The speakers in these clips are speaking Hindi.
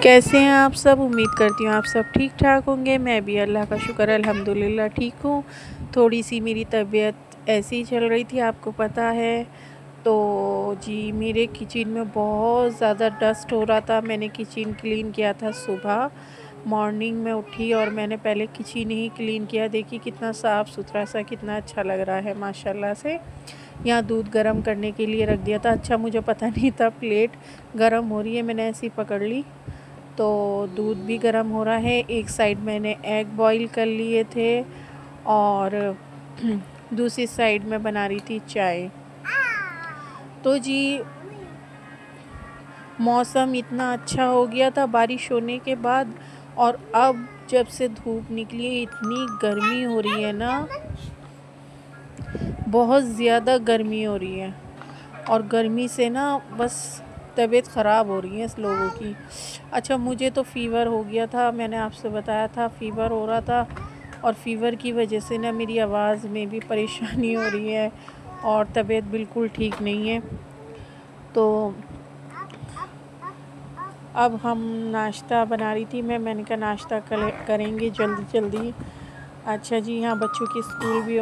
कैसे हैं आप सब। उम्मीद करती हूँ आप सब ठीक ठाक होंगे। मैं भी अल्लाह का शुक्र अल्हम्दुलिल्लाह ठीक हूँ। थोड़ी सी मेरी तबीयत ऐसी ही चल रही थी, आपको पता है। तो जी मेरे किचन में बहुत ज़्यादा डस्ट हो रहा था। मैंने किचन क्लीन किया था सुबह मॉर्निंग में उठी और मैंने पहले किचन ही क्लीन किया। देखिए कितना साफ़ सुथरा सा, कितना अच्छा लग रहा है माशाल्लाह से। यहाँ दूध गर्म करने के लिए रख दिया था। अच्छा मुझे पता नहीं था प्लेट गर्म हो रही है, मैंने ऐसी पकड़ ली तो दूध भी गर्म हो रहा है। एक साइड मैंने एग बॉईल कर लिए थे और दूसरी साइड में बना रही थी चाय। तो जी मौसम इतना अच्छा हो गया था बारिश होने के बाद, और अब जब से धूप निकली है इतनी गर्मी हो रही है ना, बहुत ज़्यादा गर्मी हो रही है। और गर्मी से ना बस तबीयत ख़राब हो रही है इस लोगों की। अच्छा मुझे तो फ़ीवर हो गया था, मैंने आपसे बताया था फ़ीवर हो रहा था। और फ़ीवर की वजह से ना मेरी आवाज़ में भी परेशानी हो रही है और तबीयत बिल्कुल ठीक नहीं है। तो अब हम नाश्ता बना रही थी मैंने कहा नाश्ता करेंगे जल्दी जल्दी। अच्छा जी यहाँ बच्चों के स्कूल भी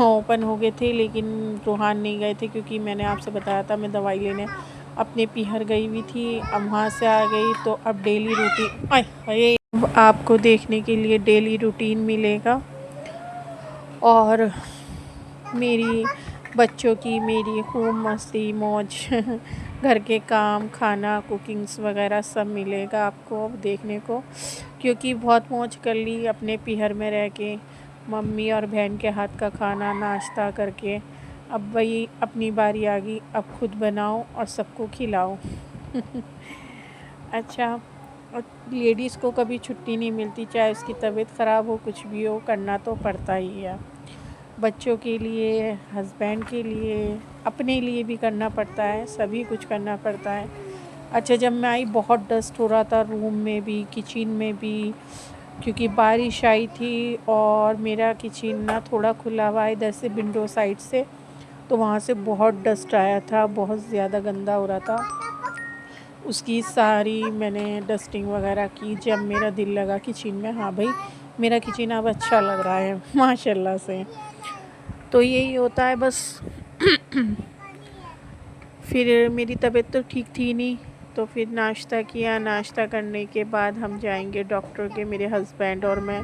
ओपन हो गए थे, लेकिन रूहान नहीं गए थे क्योंकि मैंने आपसे बताया था मैं दवाई लेने अपने पीहर गई हुई थी। अब वहाँ से आ गई तो अब डेली रूटीन अब आपको देखने के लिए डेली रूटीन मिलेगा। और मेरी बच्चों की मेरी खूब मस्ती मौज घर के काम खाना कुकिंग्स वगैरह सब मिलेगा आपको अब देखने को, क्योंकि बहुत मौज कर ली अपने पीहर में रह के मम्मी और बहन के हाथ का खाना नाश्ता करके। अब वही अपनी बारी आ गई, अब खुद बनाओ और सबको खिलाओ। अच्छा लेडीज़ को कभी छुट्टी नहीं मिलती, चाहे उसकी तबीयत ख़राब हो कुछ भी हो, करना तो पड़ता ही है। बच्चों के लिए, हस्बैंड के लिए, अपने लिए भी करना पड़ता है, सभी कुछ करना पड़ता है। अच्छा जब मैं आई बहुत डस्ट हो रहा था रूम में भी किचन में भी, क्योंकि बारिश आई थी और मेरा किचन ना थोड़ा खुला हुआ है इधर से विंडो साइड से, तो वहाँ से बहुत डस्ट आया था, बहुत ज़्यादा गंदा हो रहा था। उसकी सारी मैंने डस्टिंग वगैरह की। जब मेरा दिल लगा किचन में, हाँ भाई मेरा किचन अब अच्छा लग रहा है माशाल्लाह से। तो यही होता है बस। फिर मेरी तबीयत तो ठीक थी नहीं, तो फिर नाश्ता किया। नाश्ता करने के बाद हम जाएंगे डॉक्टर के, मेरे हस्बैंड और मैं।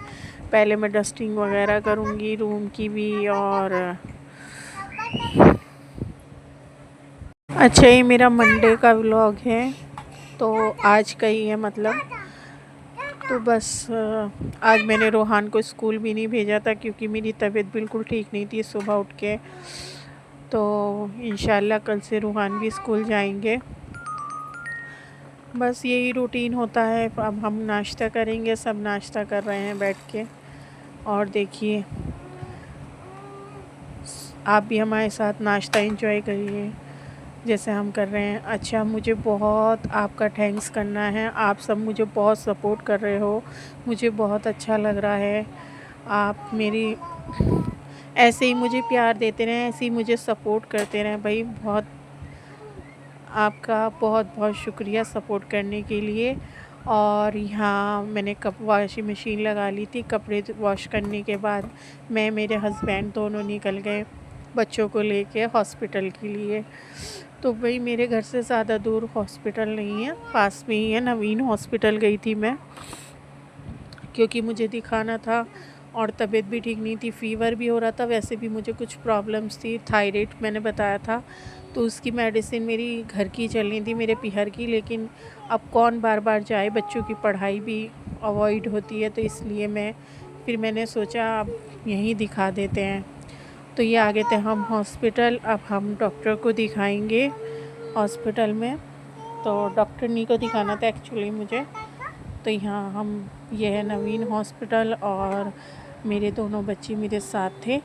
पहले मैं डस्टिंग वगैरह करूँगी रूम की भी। और अच्छा ये मेरा मंडे का व्लॉग है, तो आज का ही है मतलब। तो बस आज मैंने रोहान को स्कूल भी नहीं भेजा था क्योंकि मेरी तबीयत बिल्कुल ठीक नहीं थी सुबह उठ के। तो इंशाल्लाह कल से रूहान भी स्कूल जाएंगे। बस यही रूटीन होता है। अब हम नाश्ता करेंगे, सब नाश्ता कर रहे हैं बैठ के। और देखिए आप भी हमारे साथ नाश्ता एंजॉय करिए जैसे हम कर रहे हैं। अच्छा मुझे बहुत आपका थैंक्स करना है, आप सब मुझे बहुत सपोर्ट कर रहे हो, मुझे बहुत अच्छा लग रहा है। आप मेरी ऐसे ही मुझे प्यार देते रहें, ऐसे ही मुझे सपोर्ट करते रहें भाई। बहुत आपका बहुत बहुत शुक्रिया सपोर्ट करने के लिए। और यहाँ मैंने वॉशिंग मशीन लगा ली थी। कपड़े वॉश करने के बाद मैं मेरे हस्बैंड दोनों निकल गए बच्चों को लेके हॉस्पिटल के लिए। तो भाई मेरे घर से ज़्यादा दूर हॉस्पिटल नहीं है, पास में ही है, नवीन हॉस्पिटल गई थी मैं क्योंकि मुझे दिखाना था। और तबीयत भी ठीक नहीं थी, फ़ीवर भी हो रहा था, वैसे भी मुझे कुछ प्रॉब्लम्स थी, थायराइड मैंने बताया था। तो उसकी मेडिसिन मेरी घर की चलनी थी, मेरे पीहर की। लेकिन अब कौन बार बार जाए, बच्चों की पढ़ाई भी अवॉइड होती है, तो इसलिए मैंने सोचा अब यहीं दिखा देते हैं। तो ये आ गए थे हम हॉस्पिटल। अब हम डॉक्टर को दिखाएंगे हॉस्पिटल में। तो डॉक्टर नी को दिखाना था एक्चुअली मुझे। तो यहाँ हम, ये है नवीन हॉस्पिटल और मेरे दोनों बच्चे मेरे साथ थे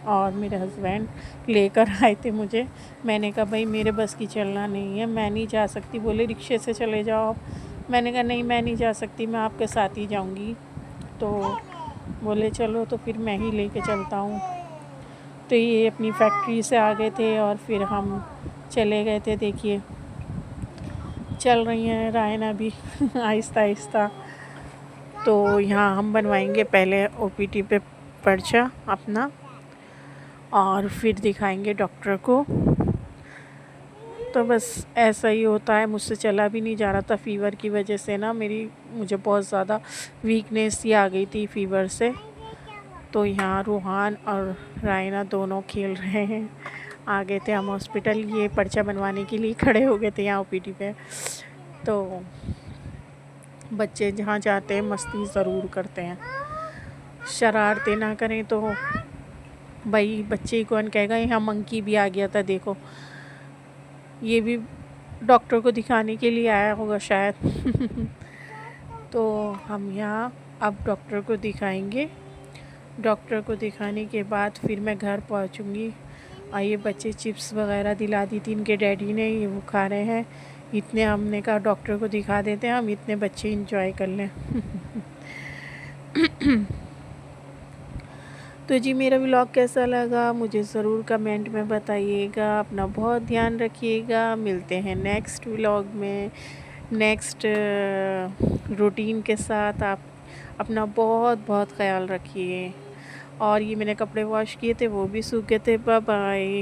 और मेरे हस्बैंड लेकर आए थे मुझे। मैंने कहा भाई मेरे बस की चलना नहीं है, मैं नहीं जा सकती। बोले रिक्शे से चले जाओ आप। मैंने कहा नहीं मैं नहीं जा सकती, मैं आपके साथ ही जाऊंगी। तो बोले चलो तो फिर मैं ही लेके चलता हूँ। तो ये अपनी फैक्ट्री से आ गए थे और फिर हम चले गए थे। देखिए चल रही हैं रायना भी आहिस्ता आहिस्ता। तो यहाँ हम बनवाएंगे पहले ओपीडी पे पर्चा अपना और फिर दिखाएंगे डॉक्टर को। तो बस ऐसा ही होता है, मुझसे चला भी नहीं जा रहा था फ़ीवर की वजह से ना, मुझे बहुत ज़्यादा वीकनेस ही आ गई थी फ़ीवर से। तो यहाँ रूहान और रायना दोनों खेल रहे हैं। आ गए थे हम हॉस्पिटल, ये पर्चा बनवाने के लिए खड़े हो गए थे यहाँ ओपीडी पे। तो बच्चे जहाँ जाते हैं मस्ती ज़रूर करते हैं, शरारतें ना करें तो भाई बच्चे कौन कहेगा यहाँ मंकी भी आ गया था देखो। ये भी डॉक्टर को दिखाने के लिए आया होगा शायद। तो हम यहाँ अब डॉक्टर को दिखाएंगे। डॉक्टर को दिखाने के बाद फिर मैं घर पहुँचूँगी। और ये बच्चे चिप्स वगैरह दिला दी थी इनके डैडी ने, ये वो खा रहे हैं। इतने हमने कहा डॉक्टर को दिखा देते हैं हम, इतने बच्चे इंजॉय कर लें। तो जी मेरा व्लॉग कैसा लगा मुझे ज़रूर कमेंट में बताइएगा। अपना बहुत ध्यान रखिएगा। मिलते हैं नेक्स्ट व्लॉग में नेक्स्ट रूटीन के साथ। आप अपना बहुत बहुत ख्याल रखिए। और ये मैंने कपड़े वॉश किए थे वो भी सूख गए थे। Bye bye.